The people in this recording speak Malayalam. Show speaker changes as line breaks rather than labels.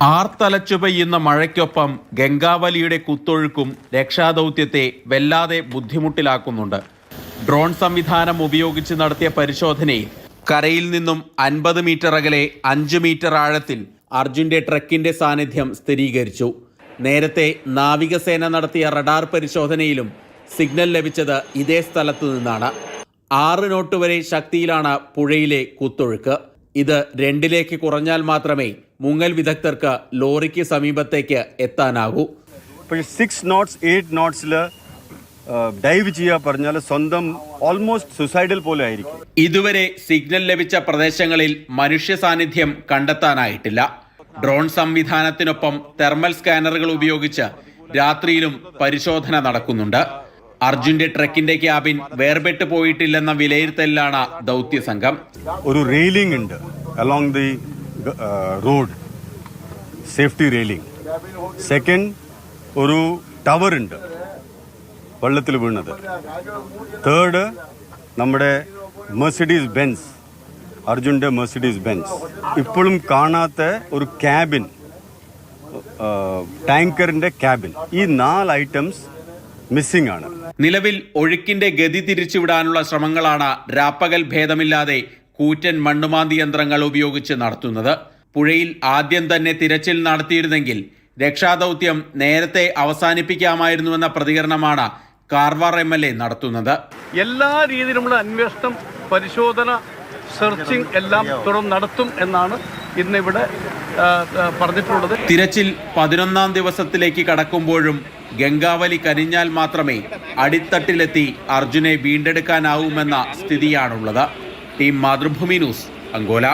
ആർത്തലച്ചു പെയ്യുന്ന മഴയ്ക്കൊപ്പം ഗംഗാവലിയുടെ കുത്തൊഴുക്കും രക്ഷാദൗത്യത്തെ വല്ലാതെ ബുദ്ധിമുട്ടിലാക്കുന്നുണ്ട്. ഡ്രോൺ സംവിധാനം ഉപയോഗിച്ച് നടത്തിയ പരിശോധനയിൽ കരയിൽ നിന്നും 50 മീറ്റർ അകലെ 5 മീറ്റർ ആഴത്തിൽ അർജുൻ്റെ ട്രക്കിൻ്റെ സാന്നിധ്യം സ്ഥിരീകരിച്ചു. നേരത്തെ നാവികസേന നടത്തിയ റഡാർ പരിശോധനയിലും സിഗ്നൽ ലഭിച്ചത് ഇതേ സ്ഥലത്തു നിന്നാണ്. 6 നോട്ട് വരെ ശക്തിയിലാണ് പുഴയിലെ കുത്തൊഴുക്ക്. ഇത് 2ലേക്ക് കുറഞ്ഞാൽ മാത്രമേ മുങ്ങൽ വിദഗ്ധർക്ക് ലോറിക്ക് സമീപത്തേക്ക് എത്താനാകൂ.
6 knots 8 knotsൽ ഡൈവ് ചെയ്യാൻ പറഞ്ഞാൽ സ്വന്തം ഓൾമോസ്റ്റ് സുസൈഡൽ പോലെ ആയിരിക്കും.
ഇതുവരെ സിഗ്നൽ ലഭിച്ച പ്രദേശങ്ങളിൽ മനുഷ്യ സാന്നിധ്യം കണ്ടെത്താനായിട്ടില്ല. ഡ്രോൺ സംവിധാനത്തിനൊപ്പം തെർമൽ സ്കാനറുകൾ ഉപയോഗിച്ച് രാത്രിയിലും പരിശോധന നടക്കുന്നുണ്ട്. അർജുന്റെ ട്രക്കിന്റെ ക്യാബിൻ വേർപെട്ട് പോയിട്ടില്ലെന്ന വിലയിരുത്തലിലാണ് ദൗത്യ സംഘം.
ഒരു റെയിലിംഗ് ഉണ്ട് along the road, safety railing. Second, ഒരു ടവർ ഉണ്ട് വെള്ളത്തിൽ വീണത്. തേർഡ്, നമ്മുടെ മെർസിഡീസ് ബെൻസ്, അർജുൻ്റെ മെർസിഡീസ് ബെൻസ്. ഇപ്പോഴും കാണാത്ത ഒരു ക്യാബിൻ, ടാങ്കറിന്റെ ക്യാബിൻ. ഈ 4 ഐറ്റംസ് മിസ്സിംഗ് ആണ്.
നിലവിൽ ഒഴുക്കിന്റെ ഗതി തിരിച്ചുവിടാനുള്ള ശ്രമങ്ങളാണ് രാപ്പകൽ ഭേദമില്ലാതെ കൂറ്റൻ മണ്ണുമാന്തി യന്ത്രങ്ങൾ ഉപയോഗിച്ച് നടത്തുന്നത്. പുഴയിൽ ആദ്യം തന്നെ തിരച്ചിൽ നടത്തിയിരുന്നെങ്കിൽ രക്ഷാദൗത്യം നേരത്തെ അവസാനിപ്പിക്കാമായിരുന്നുവെന്ന പ്രതികരണമാണ് കാർവാർ MLA നടത്തുന്നത്.
എല്ലാ രീതിയിലുമുള്ള അന്വേഷണം, പരിശോധന, സെർച്ചിങ് എല്ലാം തുടർന്ന് നടത്തും എന്നാണ് ഇന്നിവിടെ പറഞ്ഞിട്ടുള്ളത്.
തിരച്ചിൽ 11ാം ദിവസത്തിലേക്ക് കടക്കുമ്പോഴും ഗംഗാവലി കനിഞ്ഞാൽ മാത്രമേ അടിത്തട്ടിലെത്തി അർജുനെ വീണ്ടെടുക്കാനാവുമെന്ന സ്ഥിതിയാണുള്ളത്. Team Mathrubhumi news, Ankola.